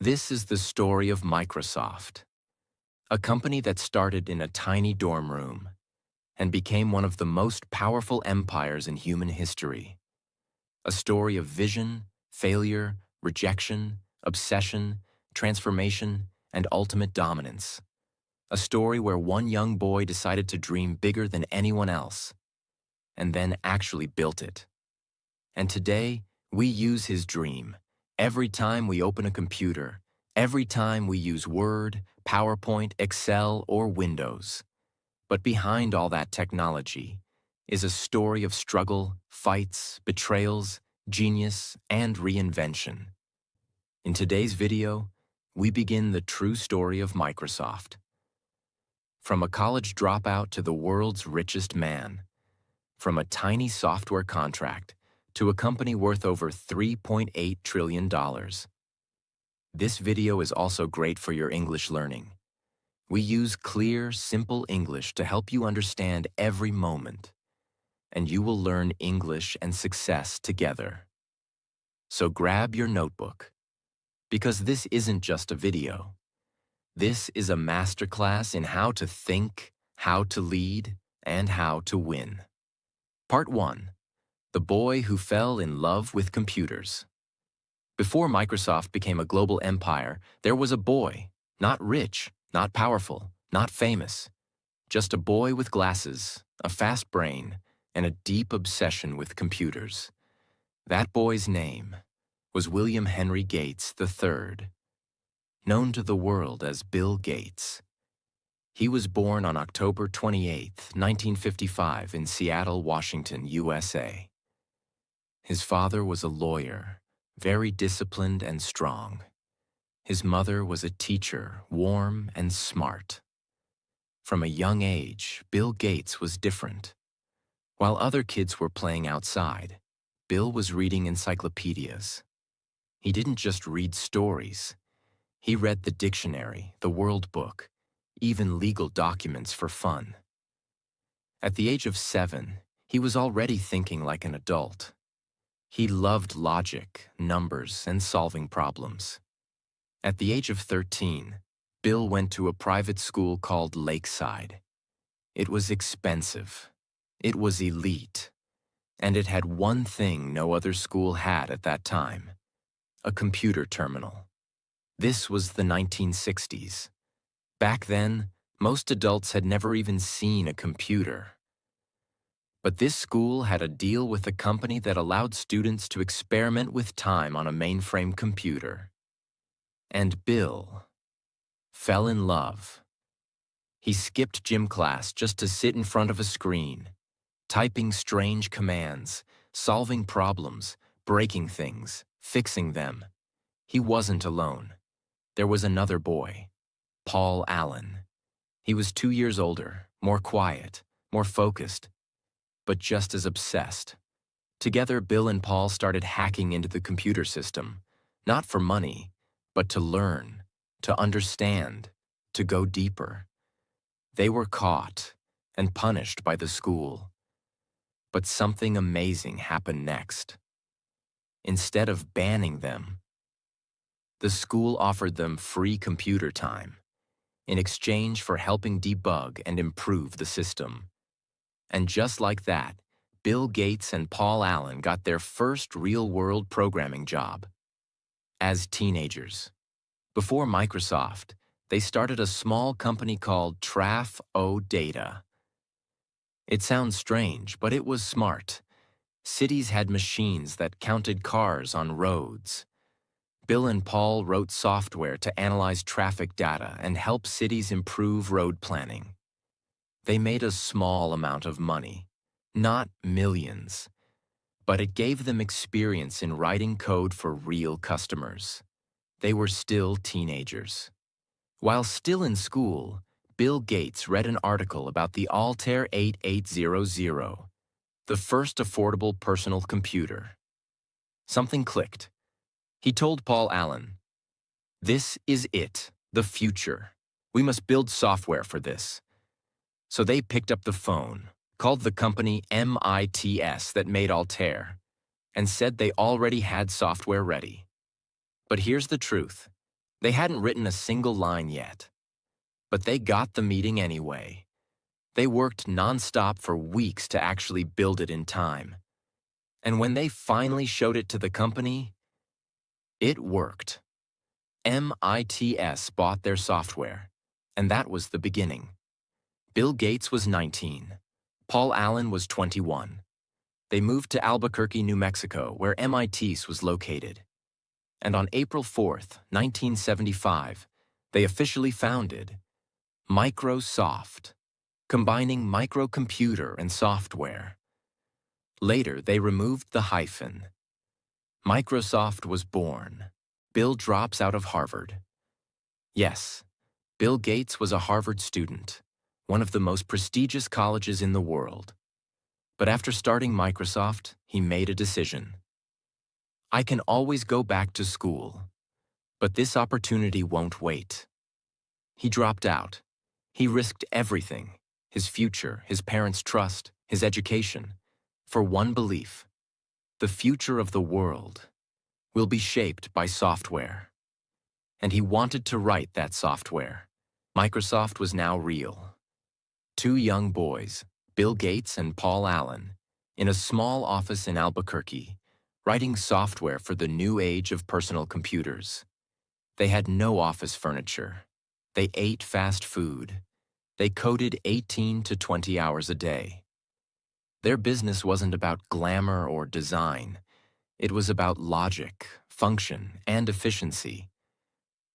This is the story of Microsoft, a company that started in a tiny dorm room and became one of the most powerful empires in human history. A story of vision, failure, rejection, obsession, transformation, and ultimate dominance. A story where one young boy decided to dream bigger than anyone else, and then actually built it. And today, we use his dream every time we open a computer, every time we use Word, PowerPoint, Excel, or Windows. But behind all that technology is a story of struggle, fights, betrayals, genius, and reinvention. In today's video, we begin the true story of Microsoft. From a college dropout to the world's richest man, from a tiny software contract to a company worth over $3.8 trillion. This video is also great for your English learning. We use clear, simple English to help you understand every moment, and you will learn English and success together. So grab your notebook, because this isn't just a video. This is a masterclass in how to think, how to lead, and how to win. Part 1. The boy who fell in love with computers. Before Microsoft became a global empire, there was a boy, not rich, not powerful, not famous, just a boy with glasses, a fast brain, and a deep obsession with computers. That boy's name was William Henry Gates III, known to the world as Bill Gates. He was born on October 28, 1955, in Seattle, Washington, USA. His father was a lawyer, very disciplined and strong. His mother was a teacher, warm and smart. From a young age, Bill Gates was different. While other kids were playing outside, Bill was reading encyclopedias. He didn't just read stories. He read the dictionary, the World Book, even legal documents for fun. At the age of 7, he was already thinking like an adult. He loved logic, numbers, and solving problems. At the age of 13, Bill went to a private school called Lakeside. It was expensive. It was elite. And it had one thing no other school had at that time: a computer terminal. This was the 1960s. Back then, most adults had never even seen a computer. But this school had a deal with a company that allowed students to experiment with time on a mainframe computer. And Bill fell in love. He skipped gym class just to sit in front of a screen, typing strange commands, solving problems, breaking things, fixing them. He wasn't alone. There was another boy, Paul Allen. He was 2 years older, more quiet, more focused, but just as obsessed. Together, Bill and Paul started hacking into the computer system, not for money, but to learn, to understand, to go deeper. They were caught and punished by the school. But something amazing happened next. Instead of banning them, the school offered them free computer time in exchange for helping debug and improve the system. And just like that, Bill Gates and Paul Allen got their first real-world programming job. As teenagers. Before Microsoft, they started a small company called Traf-O Data. It sounds strange, but it was smart. Cities had machines that counted cars on roads. Bill and Paul wrote software to analyze traffic data and help cities improve road planning. They made a small amount of money, not millions, but it gave them experience in writing code for real customers. They were still teenagers. While still in school, Bill Gates read an article about the Altair 8800, the first affordable personal computer. Something clicked. He told Paul Allen, "This is it, the future. We must build software for this." So they picked up the phone, called the company MITS that made Altair, and said they already had software ready. But here's the truth. They hadn't written a single line yet, but they got the meeting anyway. They worked nonstop for weeks to actually build it in time. And when they finally showed it to the company, it worked. MITS bought their software, and that was the beginning. Bill Gates was 19. Paul Allen was 21. They moved to Albuquerque, New Mexico, where MIT's was located. And on April 4th, 1975, they officially founded Microsoft, combining microcomputer and software. Later, they removed the hyphen. Microsoft was born. Bill drops out of Harvard. Yes, Bill Gates was a Harvard student, one of the most prestigious colleges in the world. But after starting Microsoft, he made a decision. I can always go back to school, but this opportunity won't wait. He dropped out. He risked everything, his future, his parents' trust, his education, for one belief: the future of the world will be shaped by software. And he wanted to write that software. Microsoft was now real. Two young boys, Bill Gates and Paul Allen, in a small office in Albuquerque, writing software for the new age of personal computers. They had no office furniture. They ate fast food. They coded 18 to 20 hours a day. Their business wasn't about glamour or design. It was about logic, function, and efficiency.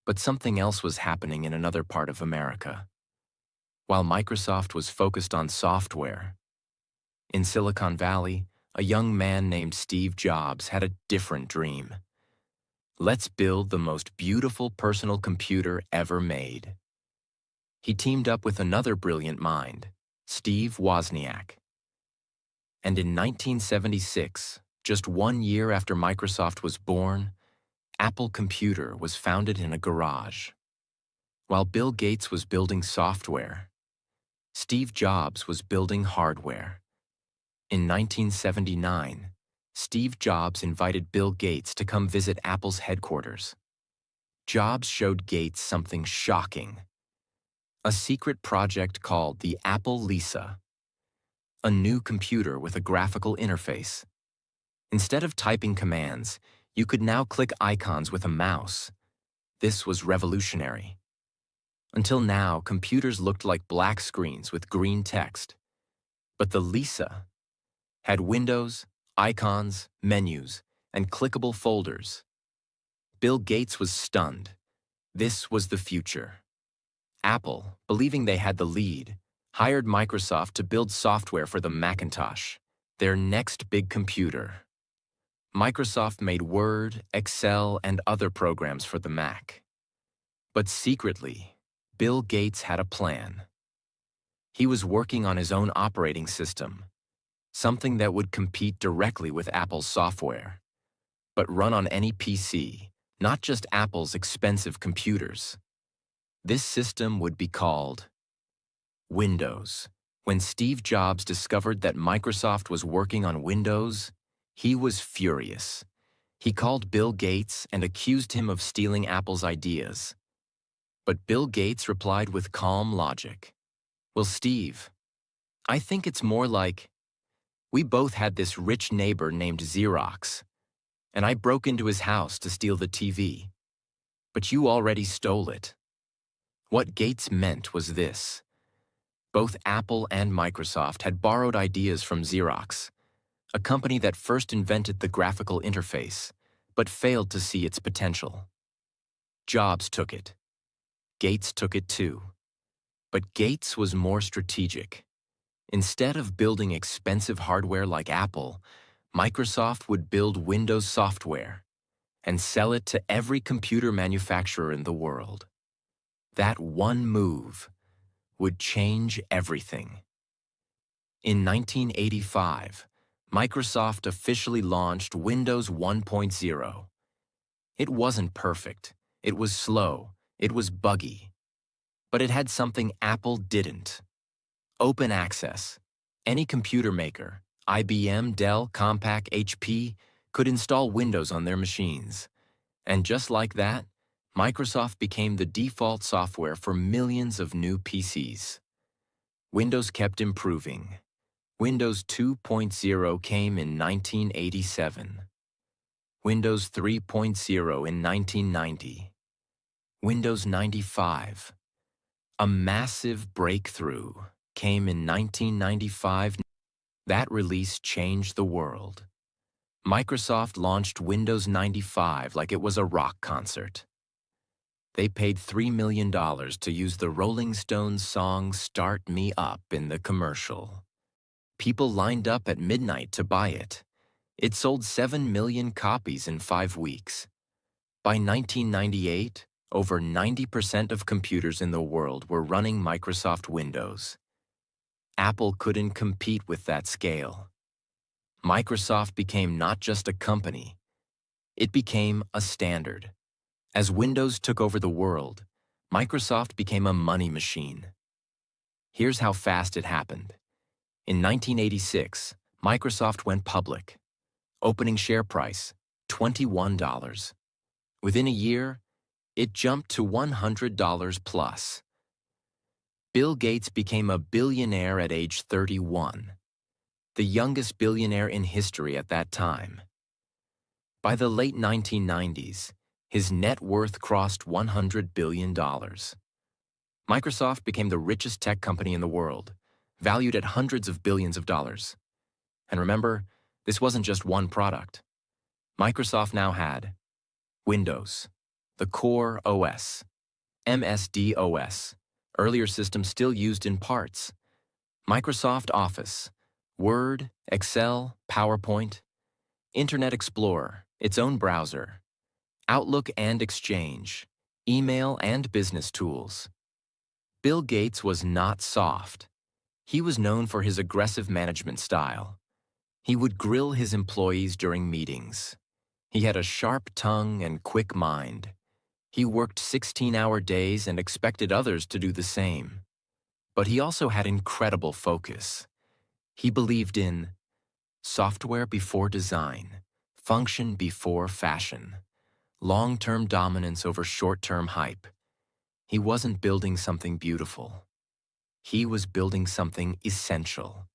But something else was happening in another part of America. While Microsoft was focused on software, in Silicon Valley, a young man named Steve Jobs had a different dream. Let's build the most beautiful personal computer ever made. He teamed up with another brilliant mind, Steve Wozniak. And in 1976, just 1 year after Microsoft was born, Apple Computer was founded in a garage. While Bill Gates was building software, Steve Jobs was building hardware. In 1979, Steve Jobs invited Bill Gates to come visit Apple's headquarters. Jobs showed Gates something shocking: a secret project called the Apple Lisa, a new computer with a graphical interface. Instead of typing commands, you could now click icons with a mouse. This was revolutionary. Until now, computers looked like black screens with green text. But the Lisa had windows, icons, menus, and clickable folders. Bill Gates was stunned. This was the future. Apple, believing they had the lead, hired Microsoft to build software for the Macintosh, their next big computer. Microsoft made Word, Excel, and other programs for the Mac. But secretly, Bill Gates had a plan. He was working on his own operating system, something that would compete directly with Apple's software, but run on any PC, not just Apple's expensive computers. This system would be called Windows. When Steve Jobs discovered that Microsoft was working on Windows, he was furious. He called Bill Gates and accused him of stealing Apple's ideas. But Bill Gates replied with calm logic. Well, Steve, I think it's more like, we both had this rich neighbor named Xerox, and I broke into his house to steal the TV. But you already stole it. What Gates meant was this: both Apple and Microsoft had borrowed ideas from Xerox, a company that first invented the graphical interface, but failed to see its potential. Jobs took it. Gates took it too. But Gates was more strategic. Instead of building expensive hardware like Apple, Microsoft would build Windows software and sell it to every computer manufacturer in the world. That one move would change everything. In 1985, Microsoft officially launched Windows 1.0. It wasn't perfect. It was slow. It was buggy. But it had something Apple didn't: open access. Any computer maker, IBM, Dell, Compaq, HP, could install Windows on their machines. And just like that, Microsoft became the default software for millions of new PCs. Windows kept improving. Windows 2.0 came in 1987. Windows 3.0 in 1990. Windows 95. A massive breakthrough came in 1995. That release changed the world. Microsoft launched Windows 95 like it was a rock concert. They paid $3 million to use the Rolling Stones song "Start Me Up" in the commercial. People lined up at midnight to buy it. It sold 7 million copies in 5 weeks. By 1998, over 90% of computers in the world were running Microsoft Windows. Apple couldn't compete with that scale. Microsoft became not just a company, it became a standard. As Windows took over the world, Microsoft became a money machine. Here's how fast it happened. In 1986, Microsoft went public. Opening share price, $21. Within a year, it jumped to $100 plus. Bill Gates became a billionaire at age 31, the youngest billionaire in history at that time. By the late 1990s, his net worth crossed $100 billion. Microsoft became the richest tech company in the world, valued at hundreds of billions of dollars. And remember, this wasn't just one product. Microsoft now had Windows, the core OS, MS-DOS, earlier systems still used in parts, Microsoft Office, Word, Excel, PowerPoint, Internet Explorer, its own browser, Outlook and Exchange, email and business tools. Bill Gates was not soft. He was known for his aggressive management style. He would grill his employees during meetings. He had a sharp tongue and quick mind. He worked 16-hour days and expected others to do the same. But he also had incredible focus. He believed in software before design, function before fashion, long-term dominance over short-term hype. He wasn't building something beautiful. He was building something essential,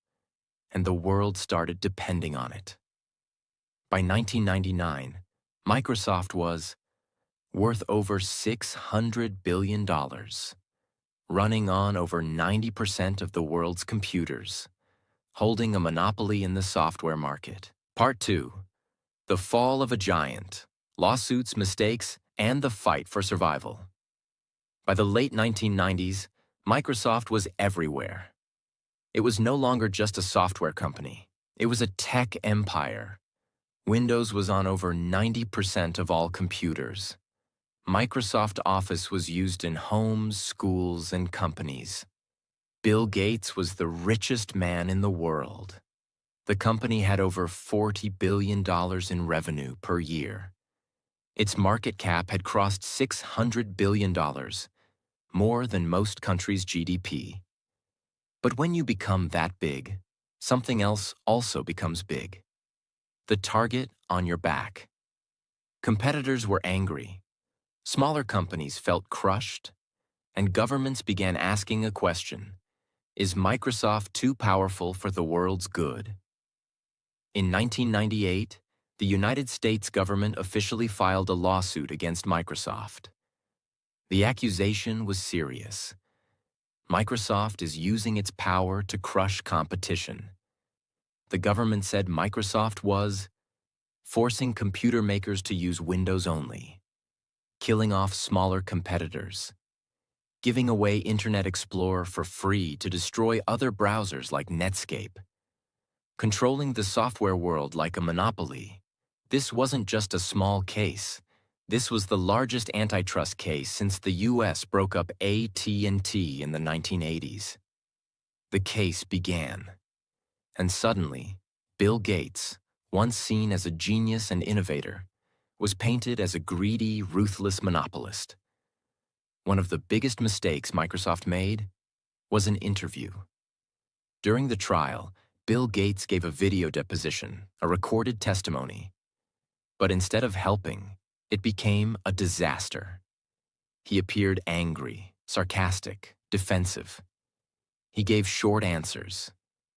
and the world started depending on it. By 1999, Microsoft was worth over $600 billion, running on over 90% of the world's computers, holding a monopoly in the software market. Part 2. The Fall of a Giant, Lawsuits, Mistakes, and the Fight for Survival. By the late 1990s, Microsoft was everywhere. It was no longer just a software company. It was a tech empire. Windows was on over 90% of all computers. Microsoft Office was used in homes, schools, and companies. Bill Gates was the richest man in the world. The company had over $40 billion in revenue per year. Its market cap had crossed $600 billion, more than most countries' GDP. But when you become that big, something else also becomes big. The target on your back. Competitors were angry. Smaller companies felt crushed, and governments began asking a question: is Microsoft too powerful for the world's good? In 1998, the United States government officially filed a lawsuit against Microsoft. The accusation was serious. Microsoft is using its power to crush competition. The government said Microsoft was forcing computer makers to use Windows only, killing off smaller competitors, giving away Internet Explorer for free to destroy other browsers like Netscape, controlling the software world like a monopoly. This wasn't just a small case. This was the largest antitrust case since the U.S. broke up AT&T in the 1980s. The case began. And suddenly, Bill Gates, once seen as a genius and innovator, was painted as a greedy, ruthless monopolist. One of the biggest mistakes Microsoft made was an interview. During the trial, Bill Gates gave a video deposition, a recorded testimony. But instead of helping, it became a disaster. He appeared angry, sarcastic, defensive. He gave short answers.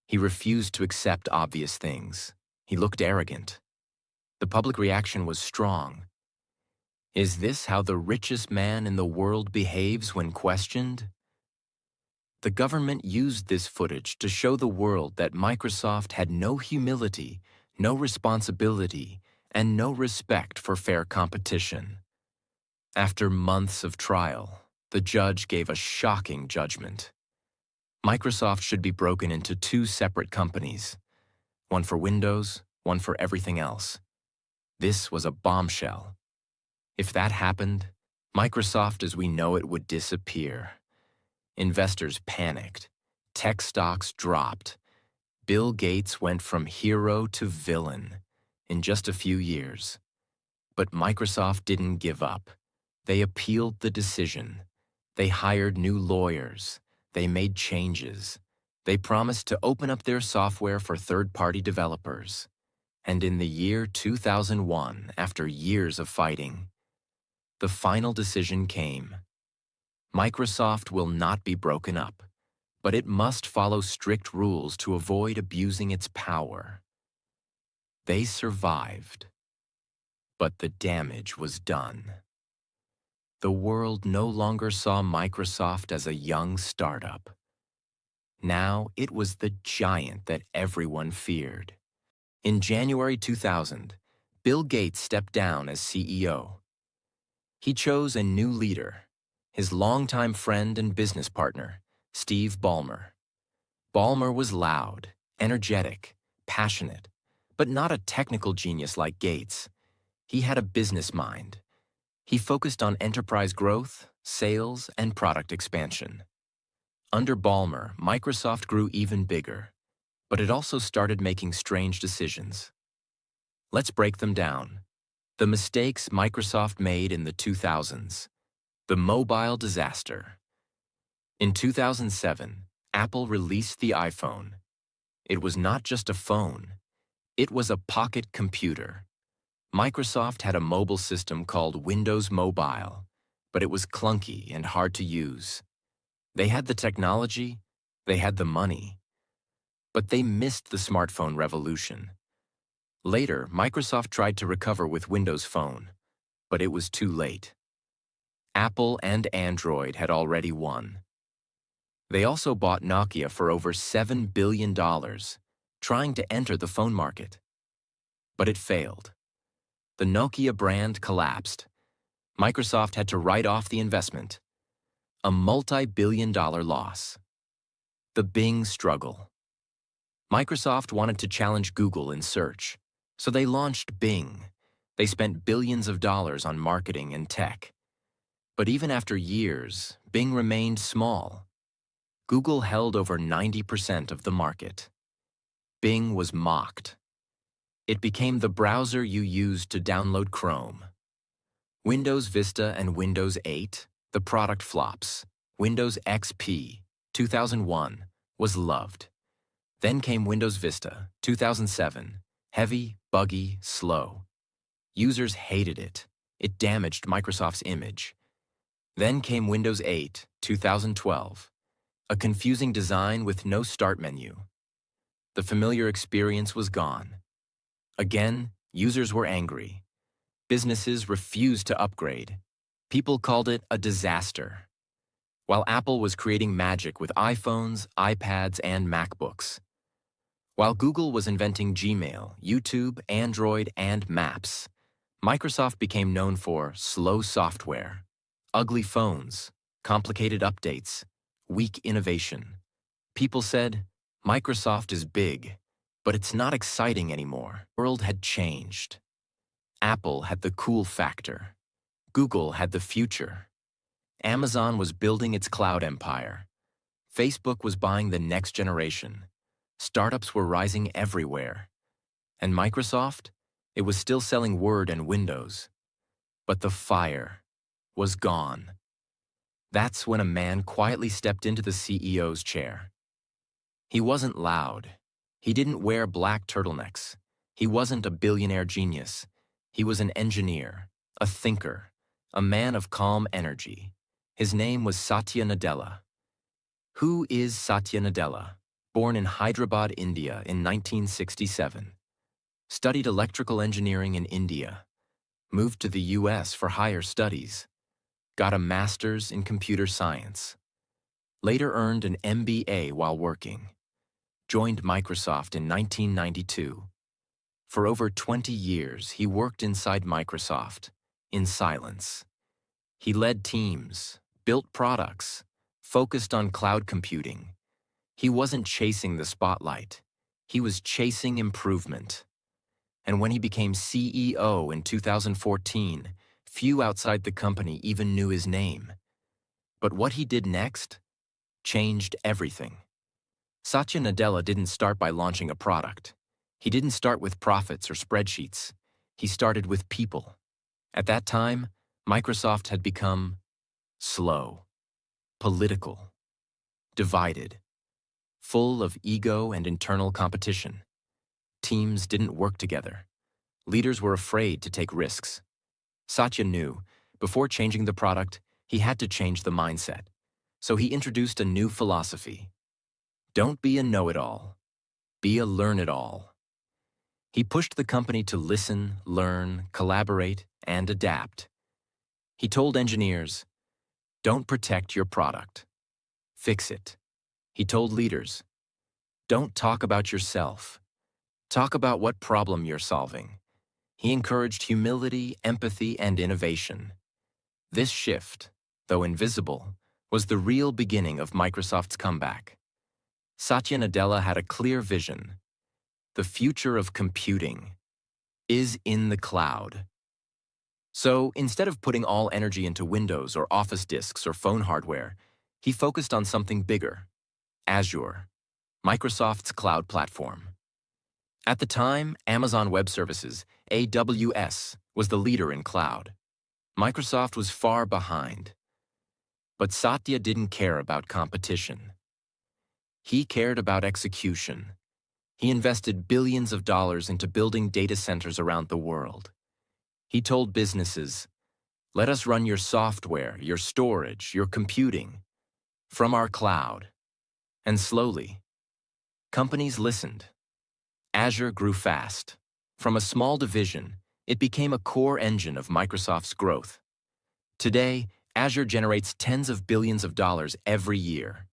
He refused to accept obvious things. He looked arrogant. The public reaction was strong. Is this how the richest man in the world behaves when questioned? The government used this footage to show the world that Microsoft had no humility, no responsibility, and no respect for fair competition. After months of trial, the judge gave a shocking judgment. Microsoft should be broken into two separate companies, one for Windows, one for everything else. This was a bombshell. If that happened, Microsoft as we know it would disappear. Investors panicked. Tech stocks dropped. Bill Gates went from hero to villain in just a few years. But Microsoft didn't give up. They appealed the decision. They hired new lawyers. They made changes. They promised to open up their software for third-party developers. And in the year 2001, after years of fighting, the final decision came. Microsoft will not be broken up, but it must follow strict rules to avoid abusing its power. They survived, but the damage was done. The world no longer saw Microsoft as a young startup. Now it was the giant that everyone feared. In January 2000, Bill Gates stepped down as CEO. He chose a new leader, his longtime friend and business partner, Steve Ballmer. Ballmer was loud, energetic, passionate, but not a technical genius like Gates. He had a business mind. He focused on enterprise growth, sales, and product expansion. Under Ballmer, Microsoft grew even bigger, but it also started making strange decisions. Let's break them down. The mistakes Microsoft made in the 2000s. The mobile disaster. In 2007, Apple released the iPhone. It was not just a phone. It was a pocket computer. Microsoft had a mobile system called Windows Mobile, but it was clunky and hard to use. They had the technology, they had the money, but they missed the smartphone revolution. Later, Microsoft tried to recover with Windows Phone, but it was too late. Apple and Android had already won. They also bought Nokia for over $7 billion, trying to enter the phone market. But it failed. The Nokia brand collapsed. Microsoft had to write off the investment. A multi-billion-dollar loss. The Bing struggle. Microsoft wanted to challenge Google in search, so they launched Bing. They spent billions of dollars on marketing and tech. But even after years, Bing remained small. Google held over 90% of the market. Bing was mocked. It became the browser you used to download Chrome. Windows Vista and Windows 8, the product flops. Windows XP, 2001, was loved. Then came Windows Vista, 2007, heavy, buggy, slow. Users hated it. It damaged Microsoft's image. Then came Windows 8, 2012, a confusing design with no start menu. The familiar experience was gone. Again, users were angry. Businesses refused to upgrade. People called it a disaster. While Apple was creating magic with iPhones, iPads, and MacBooks. While Google was inventing Gmail, YouTube, Android, and Maps, Microsoft became known for slow software, ugly phones, complicated updates, weak innovation. People said, Microsoft is big, but it's not exciting anymore. The world had changed. Apple had the cool factor. Google had the future. Amazon was building its cloud empire. Facebook was buying the next generation. Startups were rising everywhere. And Microsoft? It was still selling Word and Windows. But the fire was gone. That's when a man quietly stepped into the CEO's chair. He wasn't loud. He didn't wear black turtlenecks. He wasn't a billionaire genius. He was an engineer, a thinker, a man of calm energy. His name was Satya Nadella. Who is Satya Nadella? Born in Hyderabad, India in 1967. Studied electrical engineering in India. Moved to the US for higher studies. Got a master's in computer science. Later earned an MBA while working. Joined Microsoft in 1992. For over 20 years, he worked inside Microsoft, in silence. He led teams, built products, focused on cloud computing. He wasn't chasing the spotlight. He was chasing improvement. And when he became CEO in 2014, few outside the company even knew his name. But what he did next changed everything. Satya Nadella didn't start by launching a product. He didn't start with profits or spreadsheets. He started with people. At that time, Microsoft had become slow, political, divided, full of ego and internal competition. Teams didn't work together. Leaders were afraid to take risks. Satya knew, before changing the product, he had to change the mindset. So he introduced a new philosophy. Don't be a know-it-all. Be a learn-it-all. He pushed the company to listen, learn, collaborate, and adapt. He told engineers, don't protect your product. Fix it. He told leaders, don't talk about yourself. Talk about what problem you're solving. He encouraged humility, empathy, and innovation. This shift, though invisible, was the real beginning of Microsoft's comeback. Satya Nadella had a clear vision. The future of computing is in the cloud. So instead of putting all energy into Windows or Office disks or phone hardware, he focused on something bigger: Azure, Microsoft's cloud platform. At the time, Amazon Web Services, AWS, was the leader in cloud. Microsoft was far behind. But Satya didn't care about competition. He cared about execution. He invested billions of dollars into building data centers around the world. He told businesses, let us run your software, your storage, your computing from our cloud. And slowly, companies listened. Azure grew fast. From a small division, it became a core engine of Microsoft's growth. Today, Azure generates tens of billions of dollars every year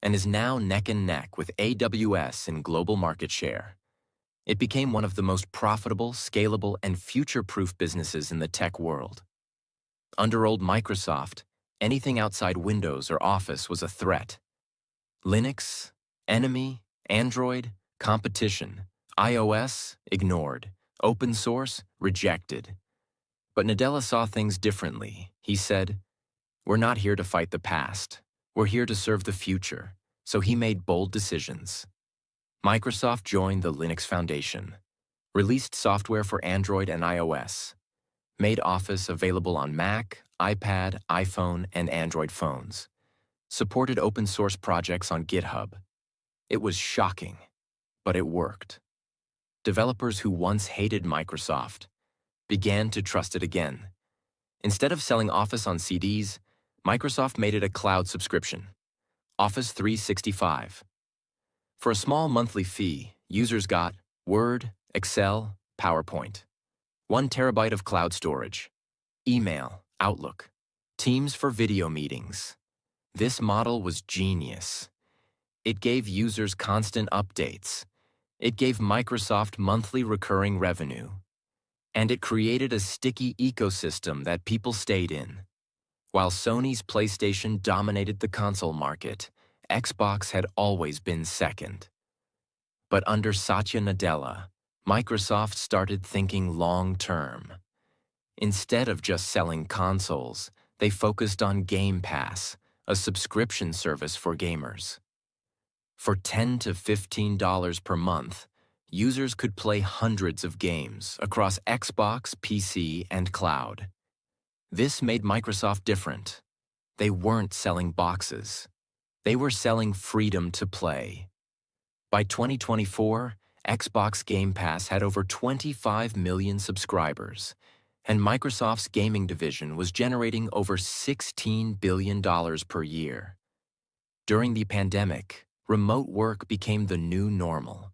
and is now neck and neck with AWS in global market share. It became one of the most profitable, scalable, and future-proof businesses in the tech world. Under old Microsoft, anything outside Windows or Office was a threat. Linux, enemy; Android, competition; iOS, ignored; open source, rejected. But Nadella saw things differently. He said, we're not here to fight the past. We're here to serve the future. So he made bold decisions. Microsoft joined the Linux Foundation, released software for Android and iOS, made Office available on Mac, iPad, iPhone, and Android phones, supported open source projects on GitHub. It was shocking, but it worked. Developers who once hated Microsoft began to trust it again. Instead of selling Office on CDs, Microsoft made it a cloud subscription, Office 365. For a small monthly fee, users got Word, Excel, PowerPoint, 1 terabyte of cloud storage, email, Outlook, Teams for video meetings. This model was genius. It gave users constant updates. It gave Microsoft monthly recurring revenue. And it created a sticky ecosystem that people stayed in. While Sony's PlayStation dominated the console market, Xbox had always been second. But under Satya Nadella, Microsoft started thinking long-term. Instead of just selling consoles, they focused on Game Pass, a subscription service for gamers. For $10 to $15 per month, users could play hundreds of games across Xbox, PC, and cloud. This made Microsoft different. They weren't selling boxes. They were selling freedom to play. By 2024, Xbox Game Pass had over 25 million subscribers, and Microsoft's gaming division was generating over $16 billion per year. During the pandemic, remote work became the new normal.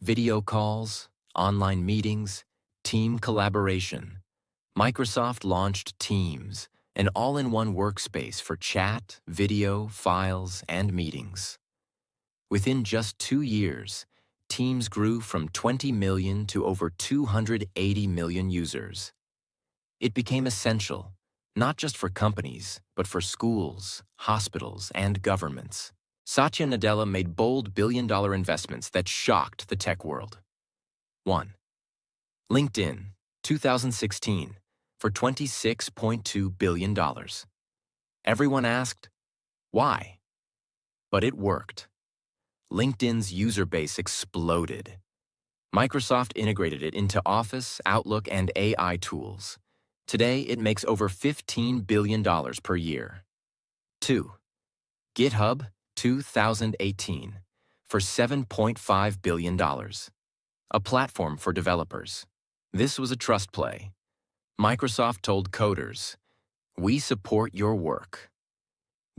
Video calls, online meetings, team collaboration. Microsoft launched Teams, an all-in-one workspace for chat, video, files, and meetings. Within just 2 years, Teams grew from 20 million to over 280 million users. It became essential, not just for companies, but for schools, hospitals, and governments. Satya Nadella made bold billion-dollar investments that shocked the tech world. 1. LinkedIn, 2016, for $26.2 billion. Everyone asked, why? But it worked. LinkedIn's user base exploded. Microsoft integrated it into Office, Outlook, and AI tools. Today, it makes over $15 billion per year. 2. GitHub, 2018, for $7.5 billion. A platform for developers. This was a trust play. Microsoft told coders, "We support your work."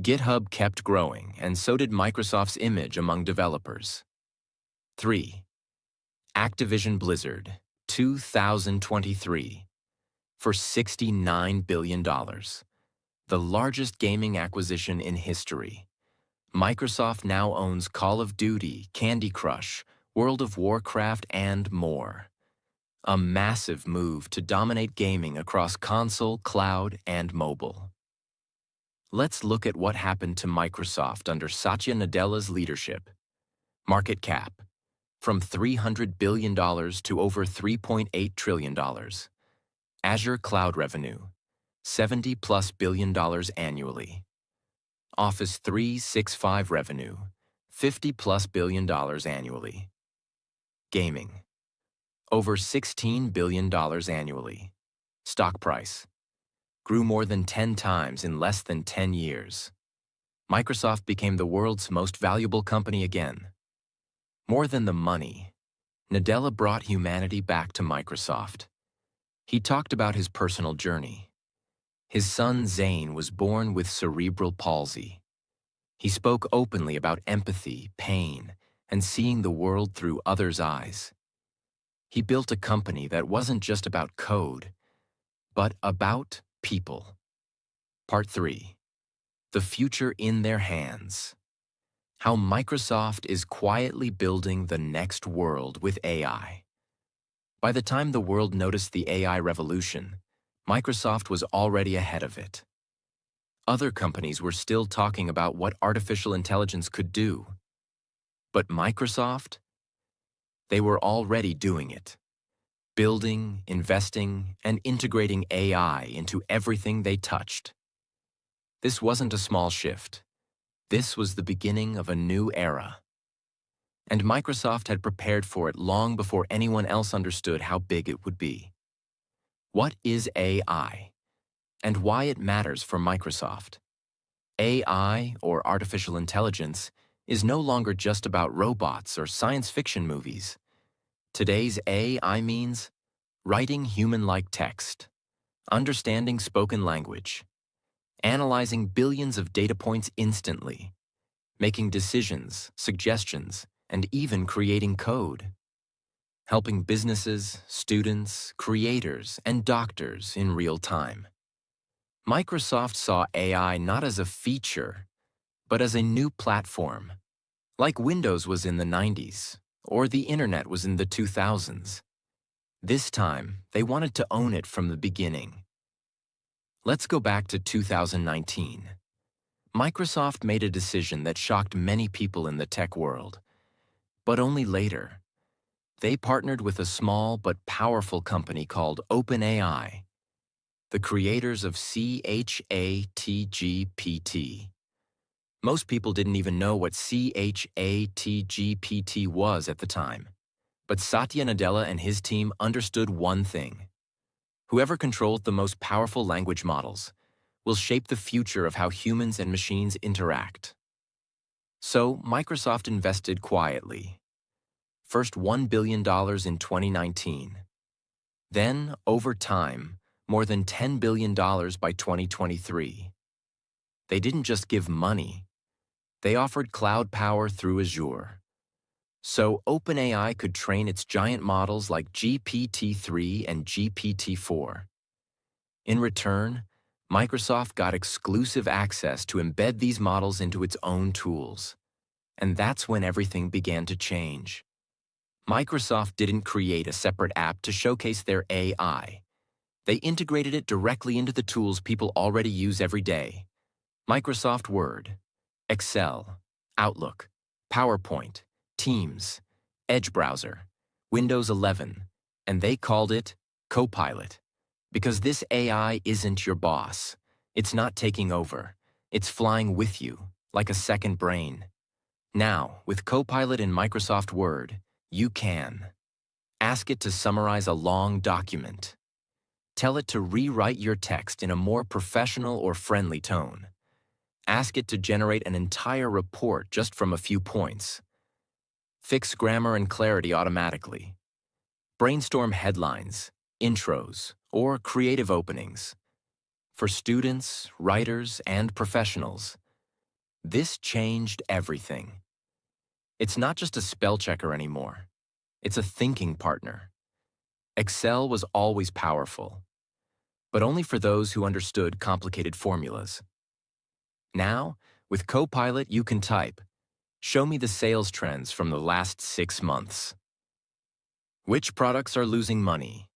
GitHub kept growing, and so did Microsoft's image among developers. 3. Activision Blizzard, 2023, for $69 billion. The largest gaming acquisition in history. Microsoft now owns Call of Duty, Candy Crush, World of Warcraft, and more. A massive move to dominate gaming across console, cloud, and mobile. Let's look at what happened to Microsoft under Satya Nadella's leadership. Market cap, from $300 billion to over $3.8 trillion. Azure cloud revenue, $70+ billion annually. Office 365 revenue, $50+ billion annually. Gaming, over $16 billion annually. Stock price, grew more than 10 times in less than 10 years. Microsoft became the world's most valuable company again. More than the money, Nadella brought humanity back to Microsoft. He talked about his personal journey. His son Zane was born with cerebral palsy. He spoke openly about empathy, pain, and seeing the world through others' eyes. He built a company that wasn't just about code, but about people. Part 3. The future in their hands. How Microsoft is quietly building the next world with AI. By the time the world noticed the AI revolution, Microsoft was already ahead of it. Other companies were still talking about what artificial intelligence could do. But Microsoft? They were already doing it. Building, investing, and integrating AI into everything they touched. This wasn't a small shift. This was the beginning of a new era. And Microsoft had prepared for it long before anyone else understood how big it would be. What is AI? And why it matters for Microsoft? AI, or artificial intelligence, is no longer just about robots or science fiction movies. Today's AI means writing human-like text, understanding spoken language, analyzing billions of data points instantly, making decisions, suggestions, and even creating code. Helping businesses, students, creators, and doctors in real time. Microsoft saw AI not as a feature, but as a new platform, like Windows was in the 90s, or the Internet was in the 2000s. This time, they wanted to own it from the beginning. Let's go back to 2019. Microsoft made a decision that shocked many people in the tech world, but only later. They partnered with a small but powerful company called OpenAI, the creators of ChatGPT. Most people didn't even know what ChatGPT was at the time. But Satya Nadella and his team understood one thing. Whoever controlled the most powerful language models will shape the future of how humans and machines interact. So Microsoft invested quietly. First $1 billion in 2019. Then, over time, more than $10 billion by 2023. They didn't just give money, they offered cloud power through Azure. So OpenAI could train its giant models like GPT-3 and GPT-4. In return, Microsoft got exclusive access to embed these models into its own tools. And that's when everything began to change. Microsoft didn't create a separate app to showcase their AI. They integrated it directly into the tools people already use every day. Microsoft Word, Excel, Outlook, PowerPoint, Teams, Edge browser, Windows 11, and they called it Copilot. Because this AI isn't your boss. It's not taking over. It's flying with you, like a second brain. Now, with Copilot in Microsoft Word, you can ask it to summarize a long document. Tell it to rewrite your text in a more professional or friendly tone. Ask it to generate an entire report just from a few points. Fix grammar and clarity automatically. Brainstorm headlines, intros, or creative openings. For students, writers, and professionals, this changed everything. It's not just a spell checker anymore. It's a thinking partner. Excel was always powerful, but only for those who understood complicated formulas. Now, with Copilot, you can type, "Show me the sales trends from the last 6 months. Which products are losing money?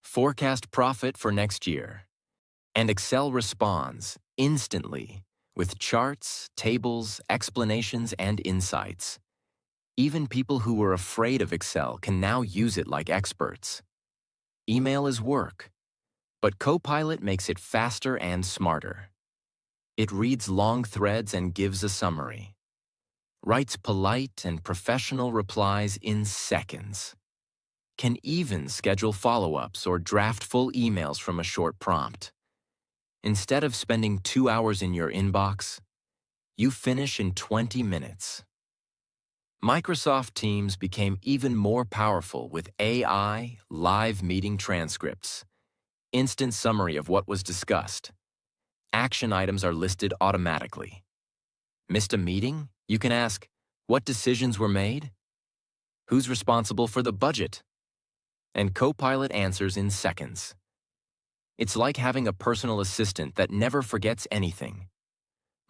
Forecast profit for next year." And Excel responds instantly with charts, tables, explanations, and insights. Even people who were afraid of Excel can now use it like experts. Email is work, but Copilot makes it faster and smarter. It reads long threads and gives a summary. Writes polite and professional replies in seconds. Can even schedule follow-ups or draft full emails from a short prompt. Instead of spending 2 hours in your inbox, you finish in 20 minutes. Microsoft Teams became even more powerful with AI live meeting transcripts, instant summary of what was discussed. Action items are listed automatically. Missed a meeting? You can ask, what decisions were made? Who's responsible for the budget? And Copilot answers in seconds. It's like having a personal assistant that never forgets anything.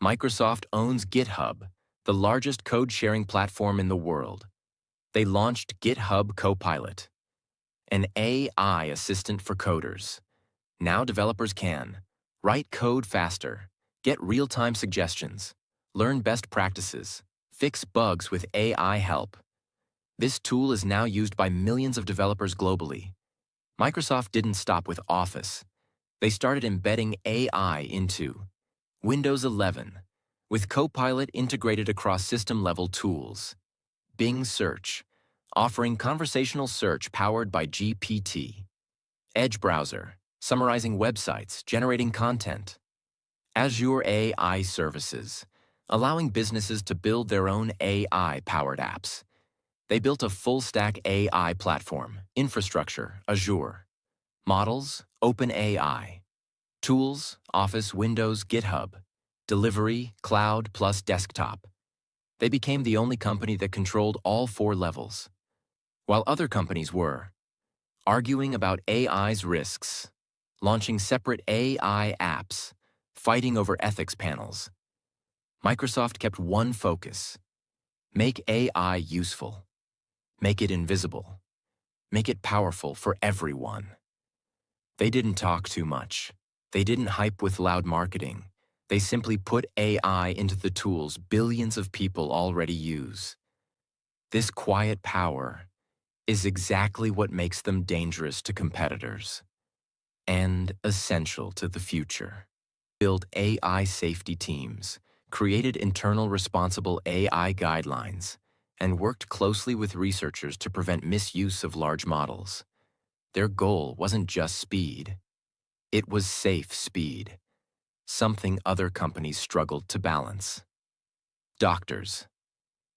Microsoft owns GitHub, the largest code-sharing platform in the world. They launched GitHub Copilot, an AI assistant for coders. Now developers can write code faster, get real-time suggestions, learn best practices, fix bugs with AI help. This tool is now used by millions of developers globally. Microsoft didn't stop with Office. They started embedding AI into Windows 11, with Copilot integrated across system-level tools. Bing Search, offering conversational search powered by GPT. Edge browser, summarizing websites, generating content. Azure AI services, allowing businesses to build their own AI-powered apps. They built a full-stack AI platform, infrastructure, Azure. Models, OpenAI. Tools, Office, Windows, GitHub. Delivery, cloud plus desktop. They became the only company that controlled all 4 levels. While other companies were arguing about AI's risks, launching separate AI apps, fighting over ethics panels, Microsoft kept one focus: make AI useful, make it invisible, make it powerful for everyone. They didn't talk too much. They didn't hype with loud marketing. They simply put AI into the tools billions of people already use. This quiet power is exactly what makes them dangerous to competitors and essential to the future. Build AI safety teams, created internal responsible AI guidelines, and worked closely with researchers to prevent misuse of large models. Their goal wasn't just speed. It was safe speed, something other companies struggled to balance. Doctors,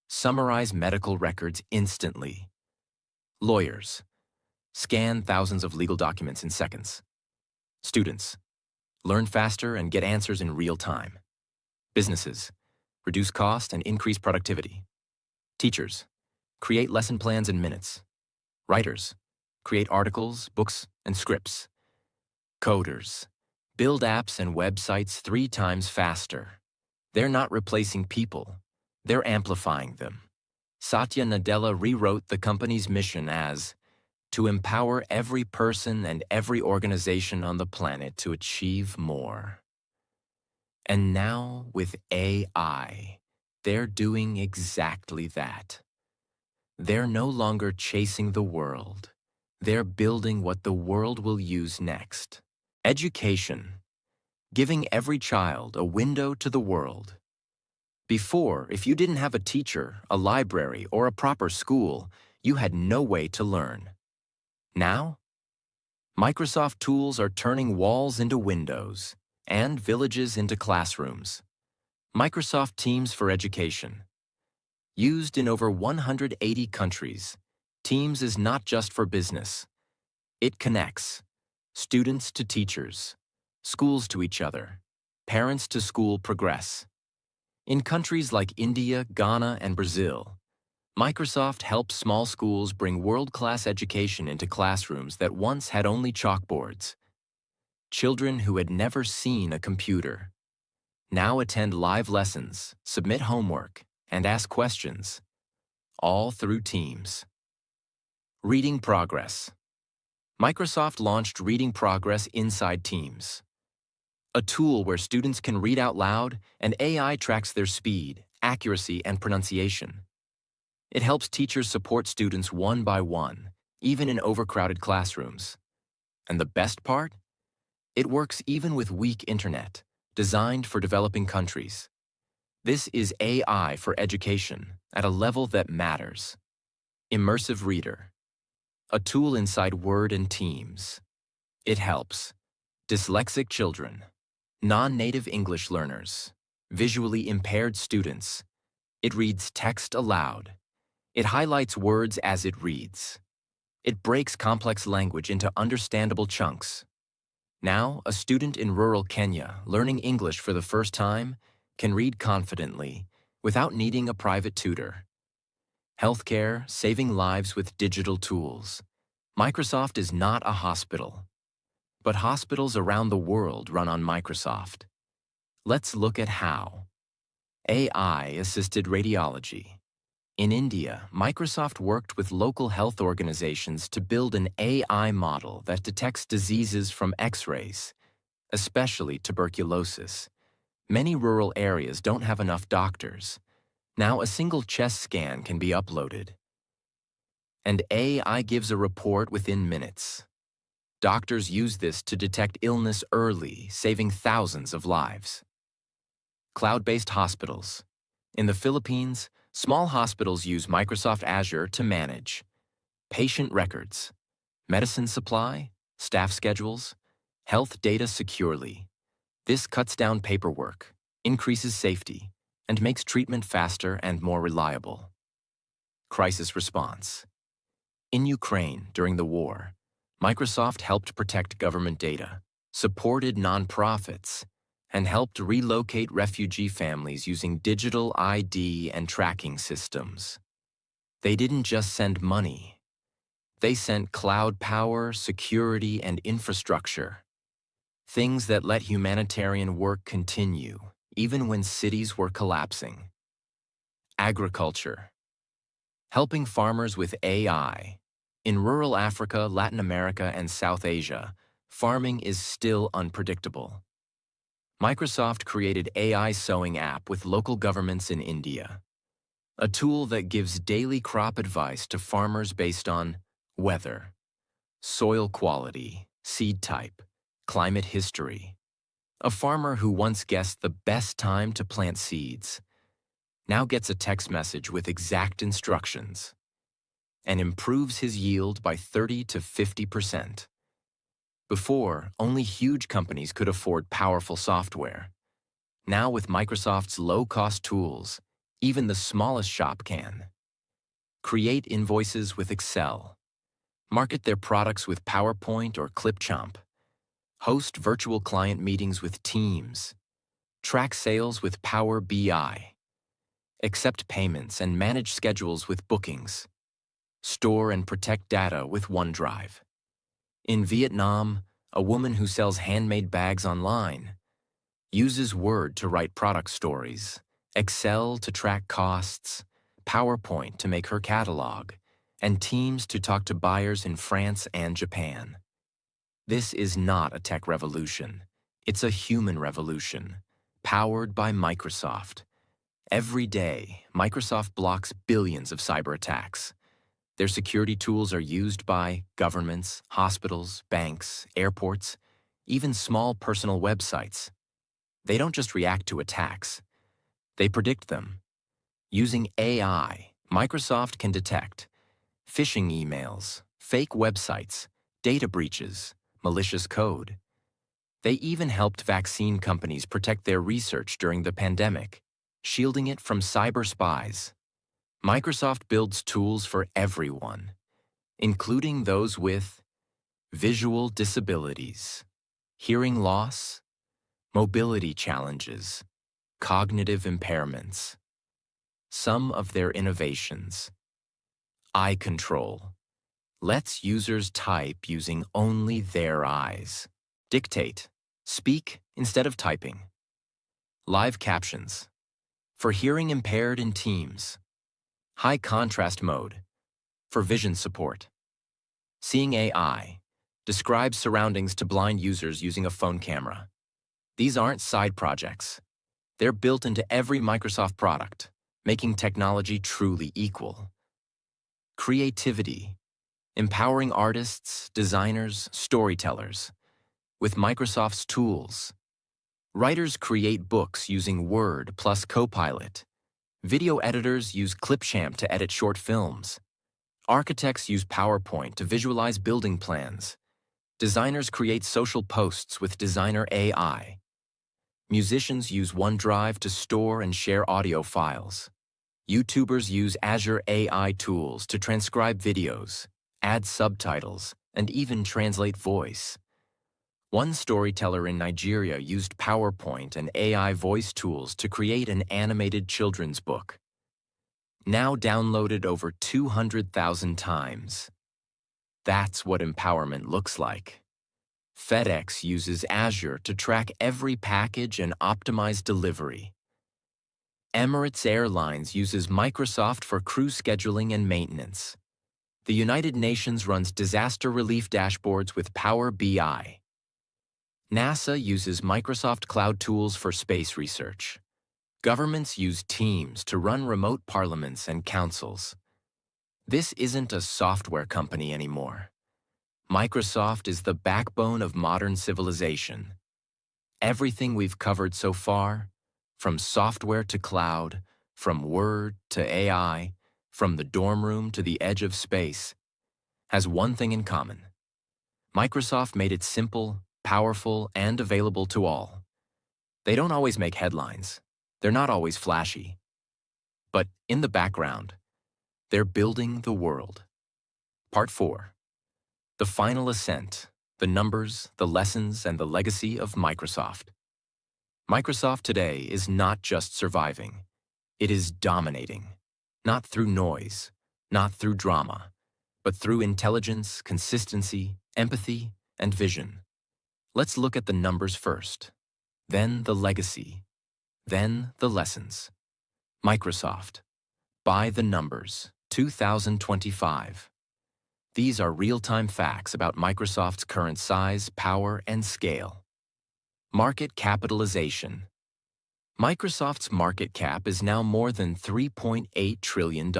summarize medical records instantly. Lawyers, scan thousands of legal documents in seconds. Students, learn faster and get answers in real time. Businesses, reduce cost and increase productivity. Teachers, create lesson plans in minutes. Writers, create articles, books, and scripts. Coders, build apps and websites 3 times faster. They're not replacing people, they're amplifying them. Satya Nadella rewrote the company's mission as to empower every person and every organization on the planet to achieve more. And now, with AI, they're doing exactly that. They're no longer chasing the world. They're building what the world will use next. Education, giving every child a window to the world. Before, if you didn't have a teacher, a library, or a proper school, you had no way to learn. Now, Microsoft tools are turning walls into windows and villages into classrooms. Microsoft Teams for Education. Used in over 180 countries, Teams is not just for business. It connects students to teachers, schools to each other, parents to school progress. In countries like India, Ghana, and Brazil, Microsoft helps small schools bring world-class education into classrooms that once had only chalkboards. Children who had never seen a computer now attend live lessons, submit homework, and ask questions, all through Teams. Reading Progress. Microsoft launched Reading Progress inside Teams, a tool where students can read out loud and AI tracks their speed, accuracy, and pronunciation. It helps teachers support students one by one, even in overcrowded classrooms. And the best part? It works even with weak internet, designed for developing countries. This is AI for education at a level that matters. Immersive Reader, a tool inside Word and Teams. It helps dyslexic children, non-native English learners, visually impaired students. It reads text aloud. It highlights words as it reads. It breaks complex language into understandable chunks. Now, a student in rural Kenya learning English for the first time can read confidently without needing a private tutor. Healthcare, saving lives with digital tools. Microsoft is not a hospital, but hospitals around the world run on Microsoft. Let's look at how. AI-assisted radiology. In India, Microsoft worked with local health organizations to build an AI model that detects diseases from X-rays, especially tuberculosis. Many rural areas don't have enough doctors. Now a single chest scan can be uploaded, and AI gives a report within minutes. Doctors use this to detect illness early, saving thousands of lives. Cloud-based hospitals. In the Philippines, small hospitals use Microsoft Azure to manage patient records, medicine supply, staff schedules, health data securely. This cuts down paperwork, increases safety, and makes treatment faster and more reliable. Crisis response. In Ukraine during the war, Microsoft helped protect government data, supported nonprofits, and helped relocate refugee families using digital ID and tracking systems. They didn't just send money. They sent cloud power, security, and infrastructure. Things that let humanitarian work continue, even when cities were collapsing. Agriculture. Helping farmers with AI. In rural Africa, Latin America, and South Asia, farming is still unpredictable. Microsoft created AI sowing app with local governments in India, a tool that gives daily crop advice to farmers based on weather, soil quality, seed type, climate history. A farmer who once guessed the best time to plant seeds now gets a text message with exact instructions and improves his yield by 30 to 50%. Before, only huge companies could afford powerful software. Now with Microsoft's low-cost tools, even the smallest shop can. Create invoices with Excel. Market their products with PowerPoint or Clipchamp. host virtual client meetings with Teams, track sales with Power BI, accept payments and manage schedules with Bookings, store and protect data with OneDrive. In Vietnam, a woman who sells handmade bags online uses Word to write product stories, Excel to track costs, PowerPoint to make her catalog, and Teams to talk to buyers in France and Japan. This is not a tech revolution. It's a human revolution, powered by Microsoft. Every day, Microsoft blocks billions of cyber attacks. Their security tools are used by governments, hospitals, banks, airports, even small personal websites. They don't just react to attacks. They predict them. Using AI, Microsoft can detect phishing emails, fake websites, data breaches, malicious code. They even helped vaccine companies protect their research during the pandemic, shielding it from cyber spies. Microsoft builds tools for everyone, including those with visual disabilities, hearing loss, mobility challenges, cognitive impairments. Some of their innovations: eye control lets users type using only their eyes. Dictate, speak instead of typing. Live captions for hearing impaired in Teams. High contrast mode for vision support. Seeing AI describes surroundings to blind users using a phone camera. These aren't side projects. They're built into every Microsoft product, making technology truly equal. Creativity, empowering artists, designers, storytellers. With Microsoft's tools, writers create books using Word plus Copilot. Video editors use Clipchamp to edit short films. Architects use PowerPoint to visualize building plans. Designers create social posts with Designer AI. Musicians use OneDrive to store and share audio files. YouTubers use Azure AI tools to transcribe videos, add subtitles, and even translate voice. One storyteller in Nigeria used PowerPoint and AI voice tools to create an animated children's book, now downloaded over 200,000 times. That's what empowerment looks like. FedEx uses Azure to track every package and optimize delivery. Emirates Airlines uses Microsoft for crew scheduling and maintenance. The United Nations runs disaster relief dashboards with Power BI. NASA uses Microsoft Cloud tools for space research. Governments use Teams to run remote parliaments and councils. This isn't a software company anymore. Microsoft is the backbone of modern civilization. Everything we've covered so far, from software to cloud, from Word to AI, from the dorm room to the edge of space, has one thing in common. Microsoft made it simple, powerful, and available to all. They don't always make headlines. They're not always flashy. But in the background, they're building the world. Part 4. The final ascent, the numbers, the lessons, and the legacy of Microsoft. Microsoft today is not just surviving. It is dominating. Not through noise, not through drama, but through intelligence, consistency, empathy, and vision. Let's look at the numbers first, then the legacy, then the lessons. Microsoft. By the numbers, 2025. These are real-time facts about Microsoft's current size, power, and scale. Market capitalization. Microsoft's market cap is now more than $3.8 trillion.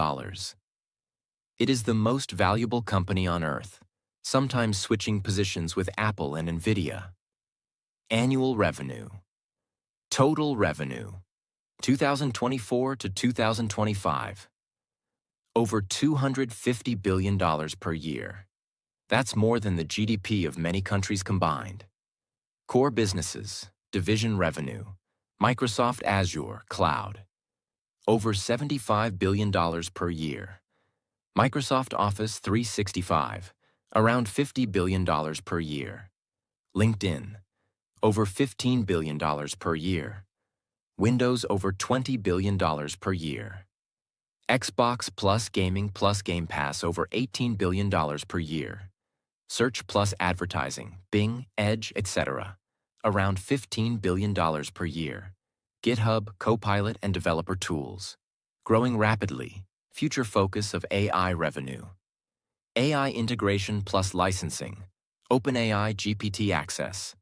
It is the most valuable company on Earth, sometimes switching positions with Apple and NVIDIA. Annual revenue. Total revenue, 2024 to 2025. Over $250 billion per year. That's more than the GDP of many countries combined. Core businesses, division revenue, Microsoft Azure Cloud. Over $75 billion per year. Microsoft Office 365, around $50 billion per year. LinkedIn, over $15 billion per year. Windows, over $20 billion per year. Xbox plus Gaming plus Game Pass, over $18 billion per year. Search plus advertising, Bing, Edge, etc., around $15 billion per year. GitHub, Copilot, and developer tools. Growing rapidly, future focus of AI revenue. AI integration plus licensing, OpenAI GPT access.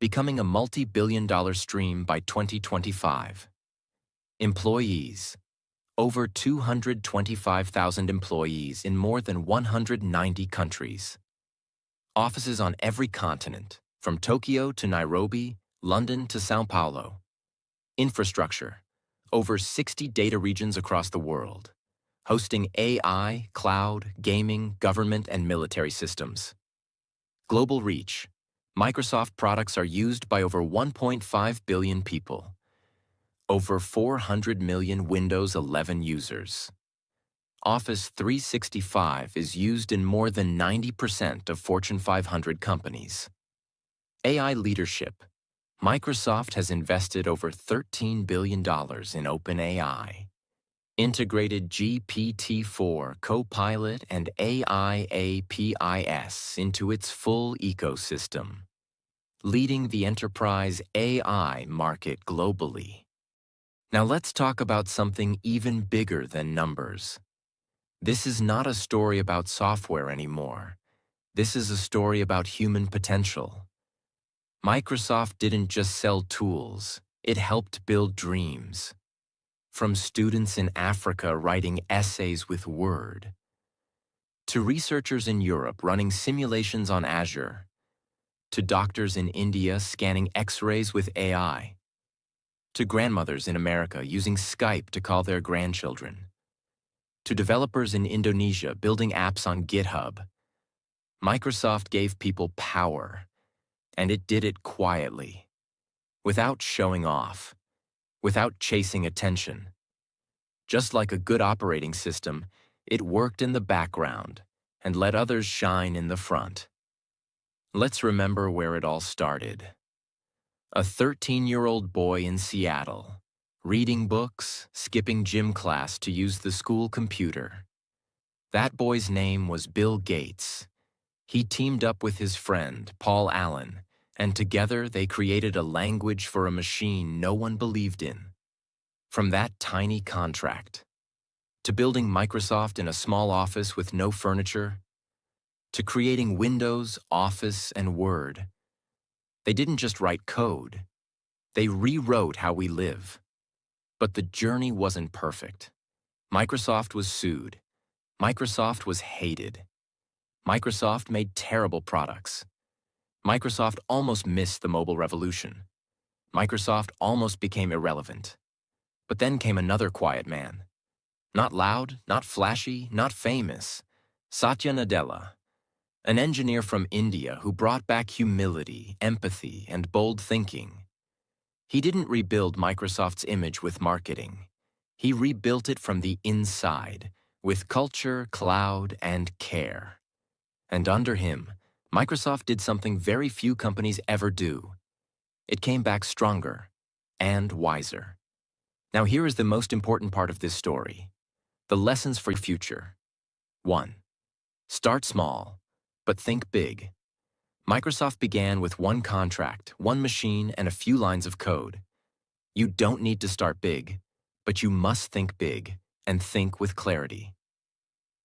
Becoming a multi-billion-dollar stream by 2025. Employees. Over 225,000 employees in more than 190 countries. Offices on every continent, from Tokyo to Nairobi, London to Sao Paulo. Infrastructure. Over 60 data regions across the world, hosting AI, cloud, gaming, government, and military systems. Global reach. Microsoft products are used by over 1.5 billion people. Over 400 million Windows 11 users. Office 365 is used in more than 90% of Fortune 500 companies. AI leadership. Microsoft has invested over $13 billion in OpenAI. Integrated GPT-4, Copilot, and AI APIs into its full ecosystem, leading the enterprise AI market globally. Now let's talk about something even bigger than numbers. This is not a story about software anymore. This is a story about human potential. Microsoft didn't just sell tools, it helped build dreams. From students in Africa writing essays with Word, to researchers in Europe running simulations on Azure, to doctors in India scanning X-rays with AI, to grandmothers in America using Skype to call their grandchildren, to developers in Indonesia building apps on GitHub. Microsoft gave people power, and it did it quietly, without showing off, without chasing attention. Just like a good operating system, it worked in the background and let others shine in the front. Let's remember where it all started. A 13-year-old boy in Seattle, reading books, skipping gym class to use the school computer. That boy's name was Bill Gates. He teamed up with his friend, Paul Allen, and together they created a language for a machine no one believed in. From that tiny contract, to building Microsoft in a small office with no furniture, to creating Windows, Office, and Word, they didn't just write code. They rewrote how we live. But the journey wasn't perfect. Microsoft was sued. Microsoft was hated. Microsoft made terrible products. Microsoft almost missed the mobile revolution. Microsoft almost became irrelevant. But then came another quiet man. Not loud, not flashy, not famous. Satya Nadella, an engineer from India who brought back humility, empathy, and bold thinking. He didn't rebuild Microsoft's image with marketing. He rebuilt it from the inside, with culture, cloud, and care. And under him, Microsoft did something very few companies ever do. It came back stronger and wiser. Now here is the most important part of this story. The lessons for future. 1. Start small, but think big. Microsoft began with one contract, one machine, and a few lines of code. You don't need to start big, but you must think big and think with clarity.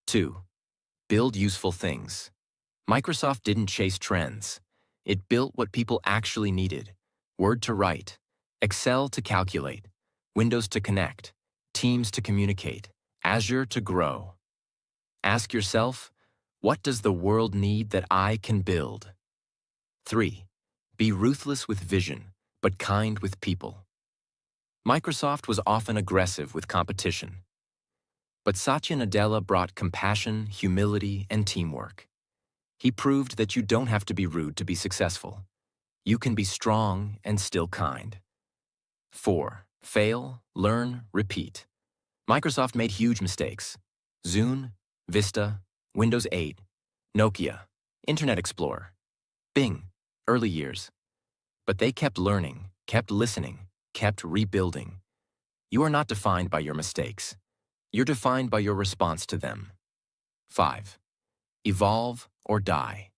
2. Build useful things. Microsoft didn't chase trends. It built what people actually needed. Word to write, Excel to calculate, Windows to connect, Teams to communicate, Azure to grow. Ask yourself, what does the world need that I can build? 3. Be ruthless with vision, but kind with people. Microsoft was often aggressive with competition. But Satya Nadella brought compassion, humility, and teamwork. He proved that you don't have to be rude to be successful. You can be strong and still kind. 4. Fail, learn, repeat. Microsoft made huge mistakes. Zune, Vista, Windows 8, Nokia, Internet Explorer, Bing, early years. But they kept learning, kept listening, kept rebuilding. You are not defined by your mistakes. You're defined by your response to them. 5. Evolve or die.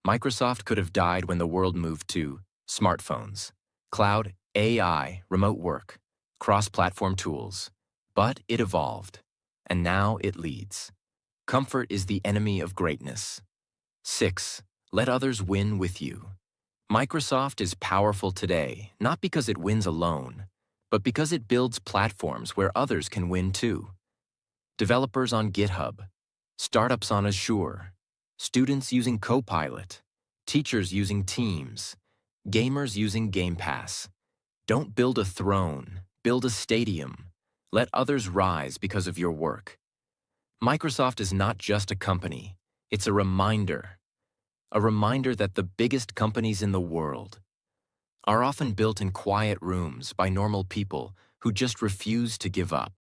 Microsoft could have died when the world moved to smartphones, cloud, AI, remote work, cross-platform tools. But it evolved, and now it leads. Comfort is the enemy of greatness. 6. Let others win with you. Microsoft is powerful today, not because it wins alone, but because it builds platforms where others can win too. Developers on GitHub, startups on Azure, students using Copilot, teachers using Teams, gamers using Game Pass. Don't build a throne, build a stadium. Let others rise because of your work. Microsoft is not just a company, it's a reminder that the biggest companies in the world are often built in quiet rooms by normal people who just refuse to give up.